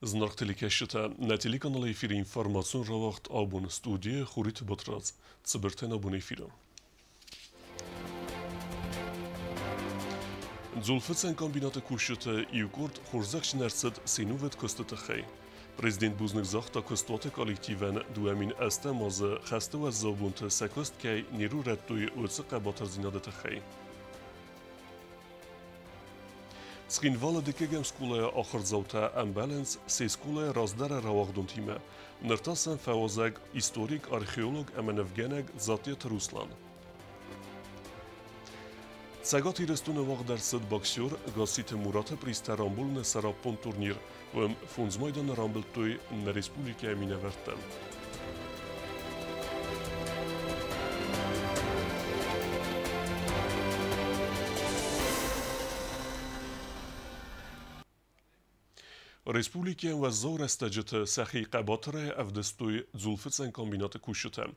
Զնորքելի կեշտը նետիլիկանալ էֆիրի ինֆորմացիոն ռավախտ աբուն ստուդիա խուրիթ բոտրած ծբրտեն աբուն էֆիրը Ձուլֆեցեն կոմբինատը կուշյութը իուկորդ խորզակշ ներսդ սինուվետ կստը խեյ Prezident Buznik Zahta Kostwate kollektiven duemin este mazı xəstə və zabuntı səkost kəy niru rədduy ölçü qəbatır zinadə xey. Цкинвала декегем скулая ахырзаута амбаланс се скулая раздара равагдун тиме. Ныртасан фавозаг историк археолог аманевгенег затият Руслан. Цагат ирестун вагдерсд боксер гасит Мурата пристарамбулне сараппон турнир вем фунзмайдан рамблтуй на республике Аминавертен. Республикийн ва зоорастаджыты сахи қабатыры авдестуй дзулфыцен комбинаты кушыты.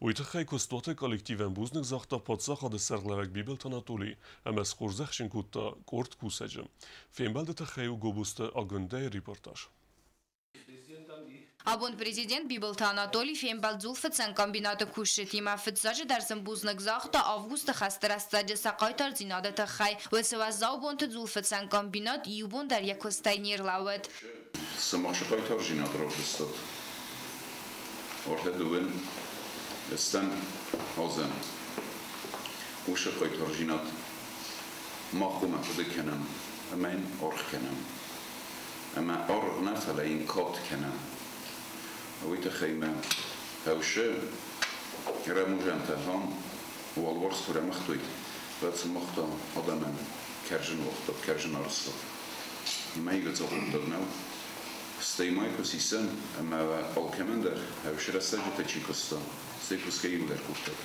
Уйтыхай костуаты коллективен бузник захта подсах ады сарглавак бибелт Анатолий, амас хорзах шинкутта корт кусаджы. Фембалдыты хаю гобусты агындай репортаж. Абон президент Бибелта Анатолий Фембалдзулфыцен комбинаты кушетима фыцажы дарсын бузнак захта августа хастарастаджы сақайтар зинадыты хай. Весова заубонты дзулфыцен комбинат юбон дар якостай нирлауэд. Самашы қайтар зинад ровыстат. Орта дуын эстен азен. Ушы қайтар зинад. Махума худы кенем. Амайн орх кенем. Ama orgna falayin kot kenan. Oita khayma hawsha karamujan taham walwars tura makhtuy. Bats makhta adaman karjin waqt karjin arsat. Ma yigzaq dagnaw. Staymay kosisan ama alkamander hawsha rasajta chikosta. Sekuskay der kutat.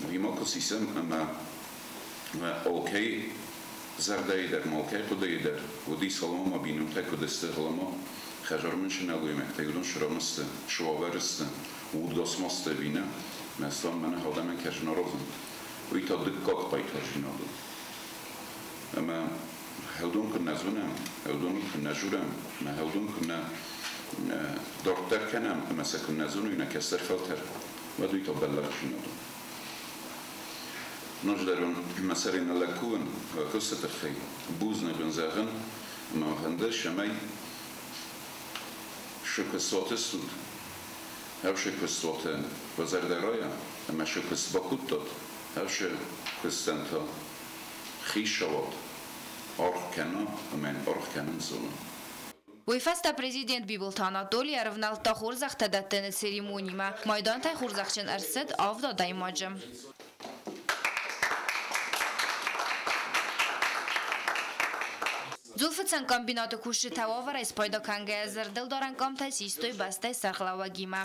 Vima kosisan ama okay زردایدر مالکای خدایدر ودی سلام ما بینم تک دسته هلما خجارمن شنالوی مکتیگون شرامست شواورست ودگاسماست بینه مثلا من هاده من کشن رازم وی تا دکاک پایتاش بینادو اما هلدون کن نزونم هلدون کن نجورم ما هلدون کن دکتر کنم اما سکن نزونو اینا کسر فلتر و دوی تا بلغش بینادو نجدرون مسارين لكون قصة الخي بوزنا بنزاغن ما هندش شماي شو قصة السود هاو شو قصة وزار درايا أما شو قصة بكوتات هاو شو قصة أنت خيشوات أرخ كنا ومن أرخ كنا زونا Уйфаста президент Бибелта Анатолий равнал та хурзахта даттене церемонима майдан тай хурзахчен арсет авда даймаджем. Ձուլֆցան կոմբինատը քուշի թավավար այս պայդոքանգը զրդել դորան կամթայ սիստոյ բաստայ սարխլավագիմա։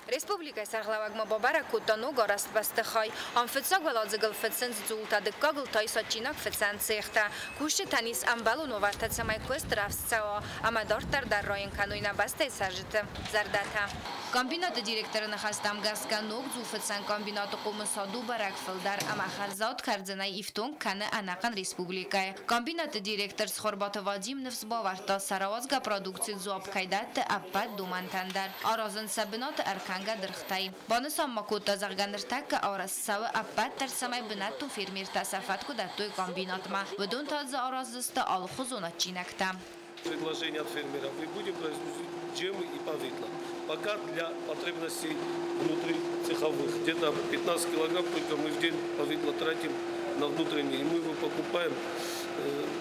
Республика Сахлавагма Бабара Кутану гораст бастахай. Амфицаг валадзагал фицен зулта декагл тайсачинак фицен цехта. Куши танис амбалу новарта самай квест равсцао. Амадортар дар район кануйна бастай сажиты. Зардата. Комбинаты директоры хастам гасканук зулфицен комбинаты кумысаду баракфилдар. Амахарзаут кардзанай ифтун каны анакан республикай. Комбинаты директор схорбата Вадим Невсбаварта саравазга продукции зуапкайдатты аппад думантандар. Аразын сабинаты арканга дырхтай. Бонусам макута зарганыртак арас савы аппад тарсамай бинатту фермер тасафат кудаттуй комбинатма. Выдун тазы аразыста алхузуна чинакта. Предложение от фермеров. Мы будем производить джемы и повидло. Пока для потребностей внутри цеховых. Где-то 15 килограмм только мы в день повидло тратим на внутренние. И мы его покупаем,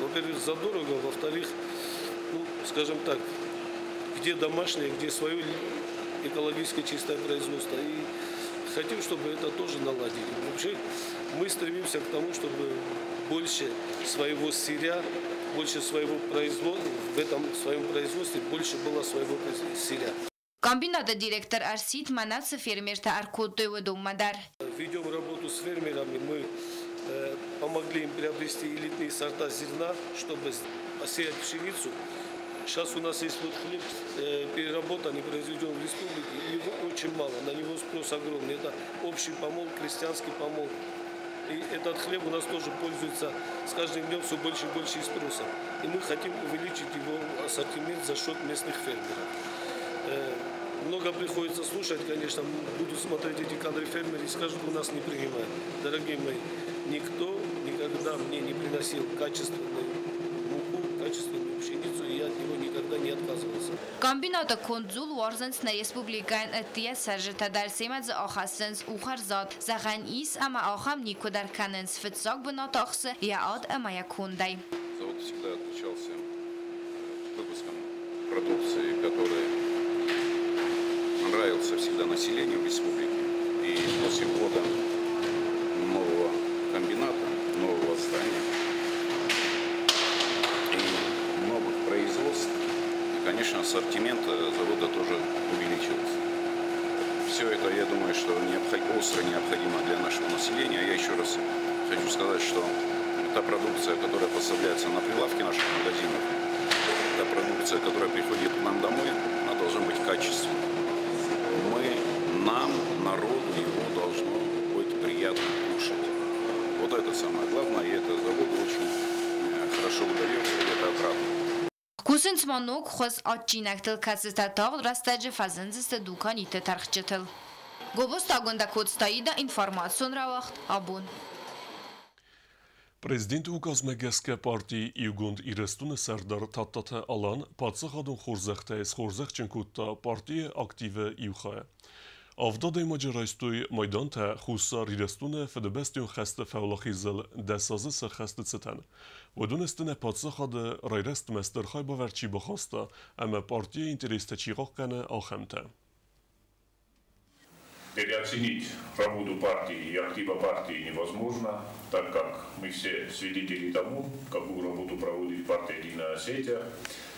во-первых, задорого, во-вторых, ну, скажем так, где домашнее, где свое экологически чистое производство. И хотим, чтобы это тоже наладили. Вообще мы стремимся к тому, чтобы больше своего сырья, больше своего производства, в этом своем производстве больше было своего сырья. Комбината директор Арсит Манаца фермер-то Аркутуева Думадар. Ведем работу с фермерами, мы помогли им приобрести элитные сорта зерна, чтобы посеять пшеницу. Сейчас у нас есть вот хлеб переработанный, произведен в республике, и его очень мало, на него спрос огромный. Это общий помол, крестьянский помол. И этот хлеб у нас тоже пользуется с каждым днем все больше и больше спросом. И мы хотим увеличить его ассортимент за счет местных фермеров. Много приходится слушать, конечно, буду смотреть эти кадры фермеров и скажут, у нас не принимают. Дорогие мои, никто никогда мне не приносил качественную муку, качественную пшеницу, и я от него никогда не отказывался. Комбината конзул Варзенс на республикан اتیا سرجت در سیمت آخستنس اوخر زاد زغن ایس اما آخم نیکو در کننس فتساق بناتاخس یا عاد اما یکون دی. Завод всегда отличался выпуском продукции, которая нравился всегда населению республики. И после ввода нового комбината, нового здания и новых производств, конечно, ассортимент завода тоже увеличился. Все это, я думаю, что остро необходимо для нашего населения. Я еще раз хочу сказать, что та продукция, которая поставляется на прилавки наших магазинов, та продукция, которая приходит к нам домой, она должна быть качественной. Нам, народу, его должно быть приятно кушать. Вот это самое главное, и это заводу очень хорошо удается, и это отрадно. Кусинц манук хос отчинактыл кацистатал растаджи фазензисте дуканите тархчетыл. Гобост агунда кодстаида информацион равахт абун. Президент Ուկազմեգեսկե партии Իուգունդ իրեստունը սարդար թատտաթը ալան պացախադուն խորզեղտ է խորզեղ չնկուտա партии ակտիվը իուխա է։ Ավդոդե մաջարայստույ մայդան թե խուսար իրեստունը ֆդբեստյուն խեստը ֆավլախիզել դեսազսը խեստը ցտան։ Ոդունեստնե պացախադը ռայրեստ մեստերխայ բավարչի բխոստա, ամը партии ինտերեսը չիղողկանը ախեմտը։ Переоценить работу партии и актива партии невозможно, так как мы все свидетели тому, какую работу проводит партия «Единая Осетия»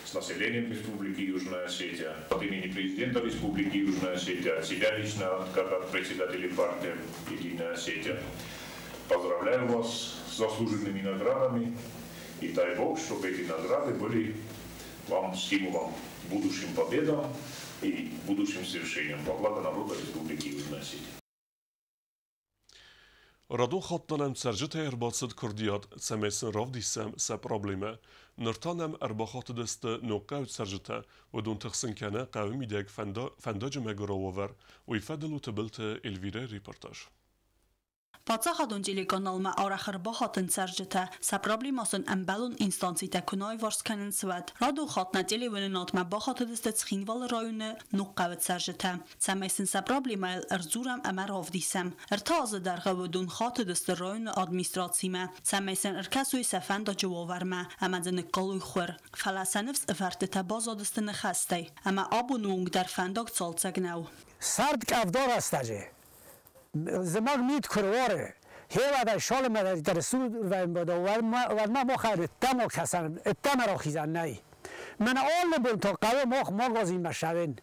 с населением Республики Южная Осетия. От имени президента Республики Южная Осетия, от себя лично, как от председателя партии «Единая Осетия», поздравляю вас с заслуженными наградами и дай Бог, чтобы эти награды были вам стимулом к будущим победам и будущим свершением во благо народа Республики Южная Осетия. Radon xattanam sərcət ərbasıd kürdiyat səməsin ravdisəm sə probleme. Nırtanam ərbaxatı dəstə nöqqəvd sərcətə və dun təxsinkənə qavim idək fəndəcə məqırover və ifədəlu təbiltə Elvire reportaj. Պացախադուն տելեկանալմա արախրբախատն սարժտը, սա պրոբլիմասն ամբալուն ինստանցիտը կնոյ վարսկանն սվատ, ռադու խատնա տելևենն ատմա բախատը դստեց խինվալ ռայունը նուqqավտ սարժտը, սա մեսն սա պրոբլիմա էլ ըրձուրամ ամար հովդիսեմ, ըրթազը դարղավդուն խատը դստը ռայունը ադմիստրացիմը, սա մեսն ըրքասույ սəfən da cıvovarmə, əmədə նկալույ խուր, ֆալասանվս վարտետə բազադստը նխաստəy, əmə abunung dar fəndag çalcəgnəv. Sard qavdar astacı. زمان مید کرواره هیوا در شال مداری در سود و بوده و ما خیر تمام کسان تمام را خیزن نه من آل بون تا قوی ما گازی مشون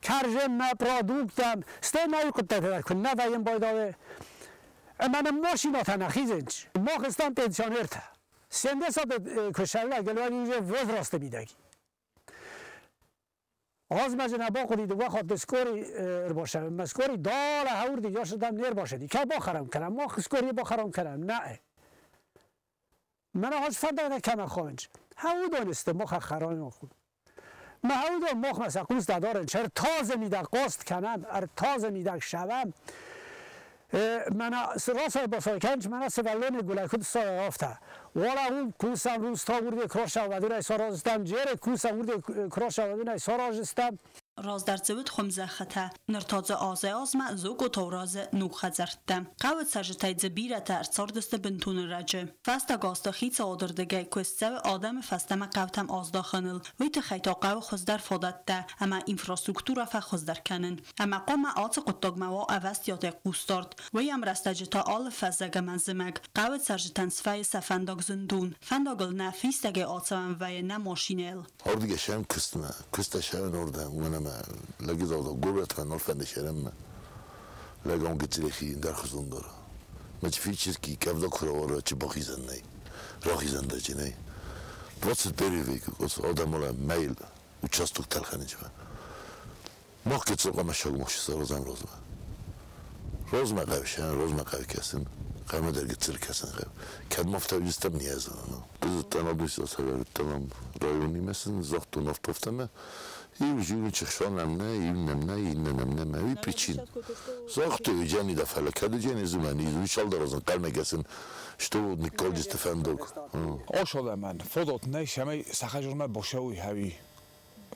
کرجم ما پرودوکتم سته ما یکت در کن نه ویم بایداوه من ماشینات نخیزنج ما خستان پنسیونر تا سنده سات کشاله گلوانی اینجا وز راست بیدگی آز مجنه با خودی دو وقت دسکوری باشه مسکوری دال هوردی یا شدم نیر باشه دی که باخرم کنم ما خسکوری باخرم کنم نه من آج فنده کم خوانج هاو دانسته ما خرای ما خود ما هاو دان ما مثلا قوس دادارن چرا تازه میده قاست کنم ار تازه میده شوم من راست با سایکنج من سوالن گلکود سای آفته ولی اون کوسم روز تا ورده کراش آوردن سارازستم جره کوسم ورده کراش آوردن سارازستم راز در زود خمزه خطه نرتاز آزه آزمه زوگ و توراز نوخه زرده قوت سرجتای زبیره تر ساردست بنتون رجه فست گاستا خیت آدردگه کسته آدم فستم قوتم آزدا خانل ویت خیتا قو خزدر فادت ده اما انفراسترکتور فا خزدر کنن اما قام آت قطاقمه و اوست یاد قوستارد وی ام رستجتا آل فزگه منزمک قوت سرجتن سفای سفنداگ زندون فنداگل نه فیستگه آتسوان وی نه ماشینل آردگه شم کسته شم نردم لگه زاودا گربت من نرفنده شرم لگه اون گتیره خیین در خزون داره مچ فی چیز کی کفدا کرواره چه باخیزن نی راخیزن دا چه نی دوست بریوی که کس آدم ولی میل و چاستوک تلخنی چه ماه که چرقا مشاق مخشی سا روزم روزمه قوی شن روزمه قوی کسیم قام درگت سر کسان خب کد مفتر جستم نیازم نه تنابیس اصلا تمام رایونی مثلا زخت و نفتفتم این وجود چخشان هم نه این نم نه موی پیچین زخت و جانی دفعه کد جانی زمانی زوی شال درازن قلم گسن что Никол Стефандок. آشاده من فدات نه شما سخجر ما باشوی هوی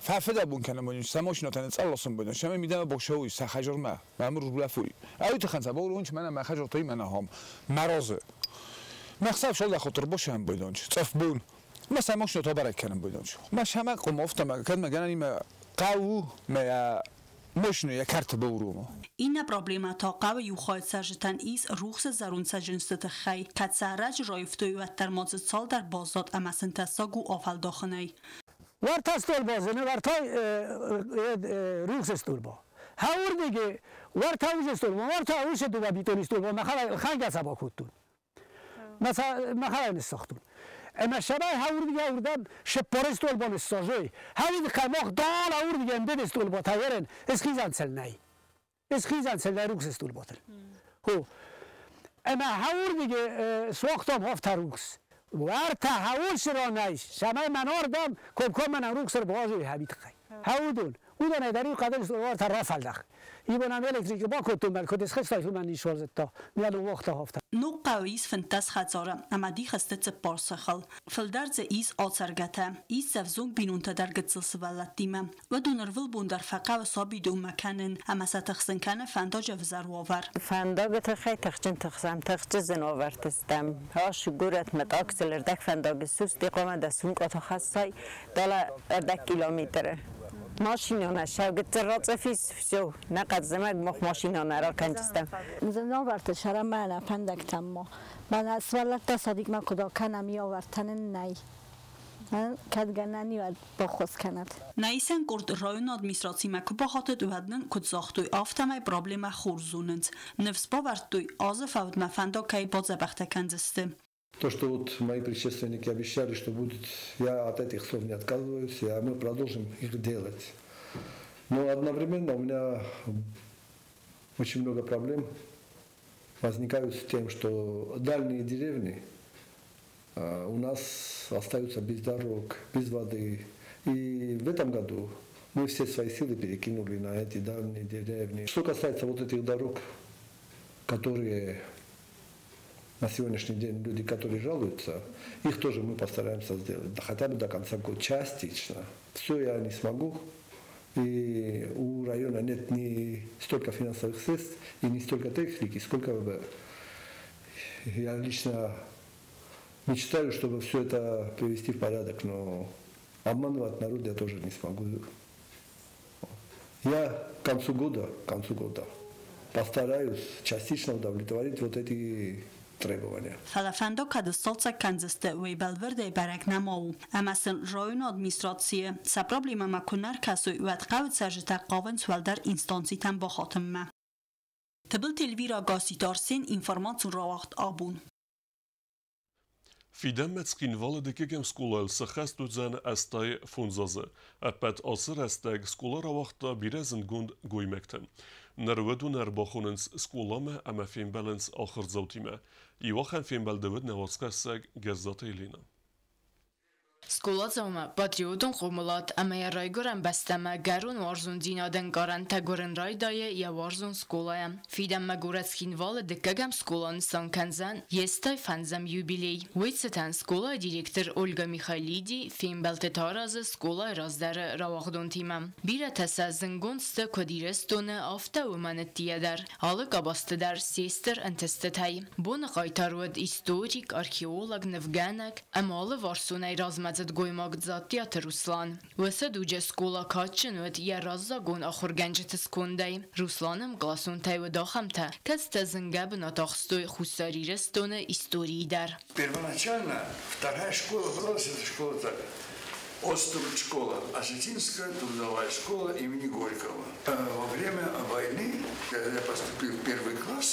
فهفده بون کنم بودیم سماشنا تنت سالسون بودیم شما میدم باشوی سخجر ما مامور رو لفوری اوی تخنسا با اونچ منم مخجر توی من هم مرازه مخصب شال دخاطر باشم بودیم صف بون ما سماشنا تا برای کنم بودیم ما شما قم افتم کد مگنی ما قو ما مشنو یا کرت بورو این پروبلما تا قو یو خواهد سرجتن ایس روخس زرون سجنست خی کد سرج رایفتوی و در مازد سال در بازداد اما سنتساگو آفل داخنه ورت استول بازنه ورتای روخس استول با هاور دیگه ورت هاوش استول با ورت هاوش دو با بیتون استول با مخلا خنگ سبا کتون مثلا مخلا نساختون اما شبه هاور دیگه آوردن شپار استول با نساجوی هاوید قماق دال هاور دیگه امدد استول با تایرن اسخیزن سل نی اسخیزن سل نی روخس استول باتر هو اما هاور دیگه سوختم هفت روخس ورت هاوش را نیش شما منار دم کم من روخس رو بازوی حبیت خی هاودون او دانه داری قدر استول ورت رافل دخ يبون الكتريك باكو تمر كنت خصاي من نيشور زتا ميالو وقت هفته نو قويس فنتاس خزاره اما دي خسته بارسخل فلدرز ایس آترگته ایس سفزون بینونتا در گتسلس ولتیمه و دونرول بوندر فقا و صابی دو مکنن اما ستخسن کنه فنداج وزر واور فنداگ تخی تخجن تخزم تخجزن آورتستم هاش گورت مت اکسلر دک فنداگ سوس دیقامه دستون قطع خصای دالا اردک کیلومتره ماشینانه شوگت رات فیس شو نقد زمد ماشینانه را کنجستم زن آورد شرم من پندک تما من اسفالت تصدیق ما کدا کنم یا آوردن نی کدگننی و با خود کند نیسن گرد رایون ادمیستراسیما که با خاطر دوهدن کد زاختوی آفتمای پرابلم خورزونند نفس باورد دوی آز فوت مفندا که باز بخته کنجسته То, что вот мои предшественники обещали, что будет, я от этих слов не отказываюсь, а мы продолжим их делать. Но одновременно у меня очень много проблем возникают с тем, что дальние деревни у нас остаются без дорог, без воды. И в этом году мы все свои силы перекинули на эти дальние деревни. Что касается вот этих дорог, которые... На сегодняшний день люди, которые жалуются, их тоже мы постараемся сделать, да хотя бы до конца года, частично. Все я не смогу, и у района нет ни столько финансовых средств и не столько техники, сколько бы я лично мечтаю, чтобы все это привести в порядок, но обманывать народ я тоже не смогу. Я к концу года постараюсь частично удовлетворить вот эти требования. فلافندو کدستالسا کنزسته وی بلورده برک نماو اما سن رایون ادمیستراسیه سپرابلیما مکنر کسوی وید قوید سرجتا قاون سوال در اینستانسی تن با خاتم ما تبل تلویرا گاسی دارسین اینفرماتون را وقت آبون Fidem met skinvalle de kegem skolal sachast duzen astay funzaze. Apet asır astag skolara vaqta birezin gund goymekten. Nervedun erbaxunens skolame ama filmbalens axır zavtime. Iwaxan filmbal david nevaskasag gezzat elina. Skolazoma patriotun xumulat ama ya raygoran bastama garun warzun dinaden garanta goren raydaye ya warzun skolaya. Fidem magorat skinval dekagam skolan sankanzan yestay fanzam jubiley. Witsetan skola direktor Olga Mikhailidi filmbalte tarazı skola razdar ravagdon timam. Bira tasazın gunste kodirestone afta umanetiyadar. Alık abastedar sester entestetay. Bun qaytarwed historik arkeolog nevganak amalı varsunay razmaz گویماگ زاتیات روسلان وسه دوجه سکولا کاتشن ود یا رازا گون آخر گنجت سکونده روسلانم گلاسون تای و داخم تا کس تزنگه بناتاخستوی خساری رستونه استوری در Первоначально вторая школа была, это школа Остров школа, Осетинская трудовая школа имени Горького. Во время войны, когда я поступил в первый класс,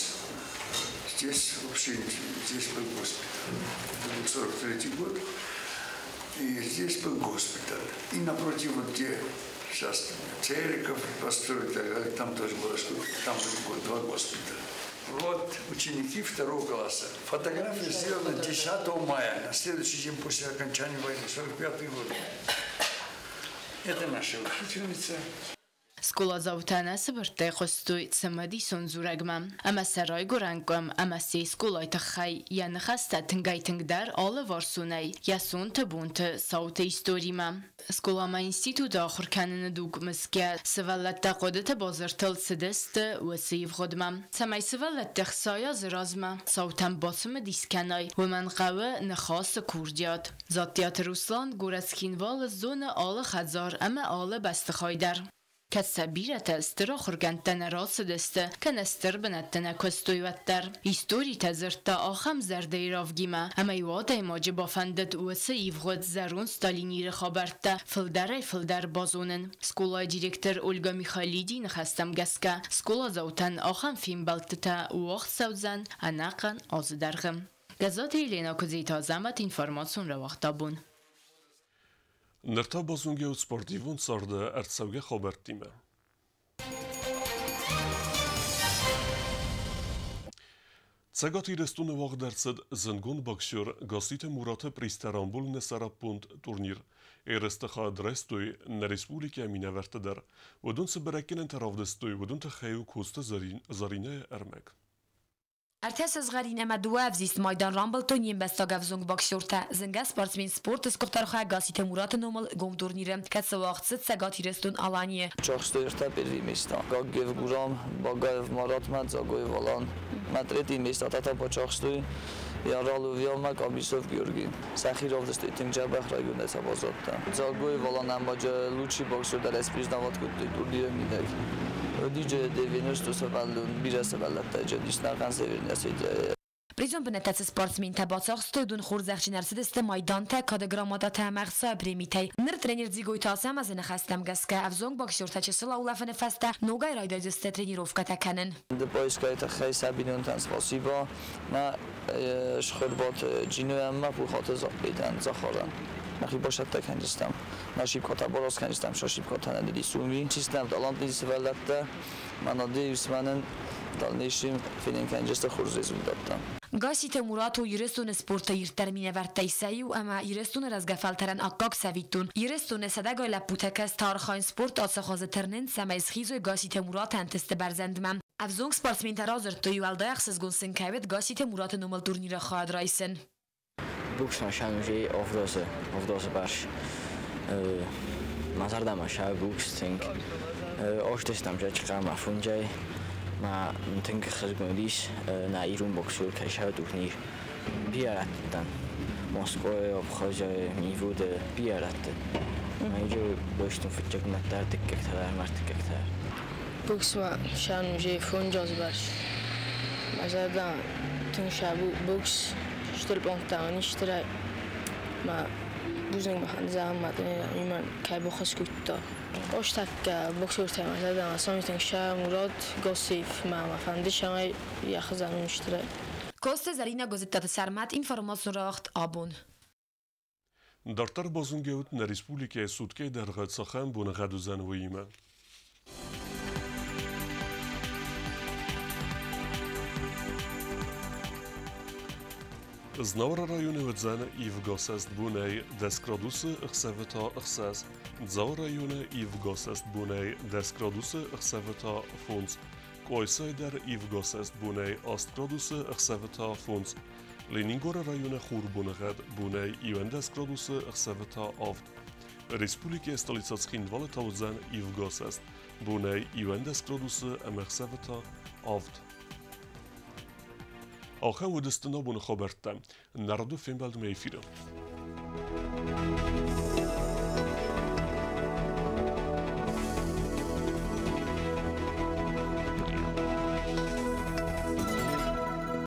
здесь вообще здесь был госпиталь. Это был 43-й год. И здесь был госпиталь. И напротив, вот где сейчас Цериков построили, там тоже было что-то. Там было два госпиталя. Вот ученики 2 класса. Фотография сделана 10 мая, на следующий день после окончания войны, 45-й год. Это наша учительница. Skola zavutana sabarte khostui tsamadi sonzuragmam ama saray gorangam ama se skolay takhay yan khasta tingaytingdar ala varsunay yasun tabunt saute historima skola ma institut akhir kanen dug maska savalat taqodat bazartal sidest wasiv khodmam samay savalat takhsaya zrazma sautam basm diskanay ومن قوه نخاس کوردیات زاتیات روسلان گورسکینوال زون آل خزار اما آل بستخایدر كسبيرة استرا خرجنتنا راس دسته كنستر بنتنا كستويوتر هيستوري تزرتا آخم زردي رافجيما اما يواده ماجي بافندت وسيف غد زرون ستاليني رخابرتا فلدر بازونن سكولا ديريكتر اولغا ميخاليدي نخستم گسكا سكولا زوتن آخم فيم بلتتا وقت سوزن اناقن آزدرغم گزات ایلینا کزیتا زمت انفارماسون رو وقتابون Nërta bazungje u sportivun sardë ertsavge xobertime. Cegati restune vaqderced zëngun bakshur gasite murate pristerambul në sarapund turnir. E restëha drestuj në Respublike Amine Vertëder. Vëdun se berekinen të ravdestuj, vëdun të kheju kustë zarine ermek. ارتش از غرین اما دو افزیست مایدان رامبل تونیم بستاگف زنگ باکشورتا زنگ سپورتسمن سپورت سکوترخواه گاسیت مرات نومل گم دورنیرم که سواخت ست سگاتی رستون آلانیه چاخستویرتا پیروی میستا گاگیو گورام با گایو مارات مد زاگوی والان مدرتی میستا تا با چاخستوی یا رالو ویام کابیسوف گیورگی سخیر آفدستی تنجا بخرایون دست بازاتا زاگوی والان هم با جا لوچی باکسور در اسپریز نوات کدی دورنیر میدهی دیجه دیوینش تو سوالون بیرسه ولتا جدیش نرخان سویرنیاسید Prizon بنتاس سپورتسمن تباتاخ ستودون خورزخشی نرسدست مایدان تا کادگرامادا تا مغسا پریمیتی نر ترینر زیگوی تاسم از نخستم گسکه افزونگ باکشورتا چسلا اولافن فسته نوگای رایدایزسته ترینیروفکا تکنن دپایسکای تخی سبینون تنس پاسیبا ما شخربات جینو اما پول خاطر زاق بیدن زاخارن نخی باشد تکنجستم نشیب کاتا باراز کنجستم شاشیب کاتا ندیدی سومی چیستم دالان دیزی ولدته منادی یوسمنن دالنیشیم فیلم کنجست خورزیزون دادم گاسیت مراتو یرستون سپورت یرترمینه ورتایسایو اما یرستون رزگفالترن اقاق سویتون یرستون صدقای لپوتکس تارخاین سپورت آسخازه ترنن سمیز خیزوی گاسیت مرات انتست برزندمم افزونگ سپورتسمن ترازر توی والدایخ سزگون سنکایبت گاسیت مرات نومل تورنیر خواهد رایسن بوکس ماشانوجی آفدوزه برش مزار دماشه بوکس تنگ آشتستم جا چقدر مفهوم ما تنگ خزگوندیش نه ایرون بوکسور کشور تورنیر بیارد دن مسکو آبخوزه میوود بیارد ما اینجا باشتم فکر متر دکتر مرتکتر بوکس ما شانوجی فونجاز برش مزار تنگ شابو بوکس شتر بانتانی شتر ما بوزنگ بخن زحمت ایمان که بخواست کتا آش تک بکسور تیم زدم اصلا میتونم شهر مراد گاسیف ما مفهمده شما یخ زنون شتره کوست زرینا گزیدت سرمت اینفرماسیون راخت آبون Դարտար բազունգեուտ նա Ռեսպուլիկայի սուտկե դարղացախան բունղադուզան վույիմը Znavra rajone vëdzane I vgosest bunej deskraduse ëkseveta ëkses. Dzau rajone I vgosest bunej deskraduse ëkseveta func. Kojsajder I vgosest bunej astkraduse ëkseveta func. Leningora rajone xur buneged bunej I deskraduse ëkseveta avd. Respublike stolica Chinvale taudzan I vgosest bunej I deskraduse ëkseveta avd. آخر ودستنا بون خبرتم نردو فیلم بلد میفیرم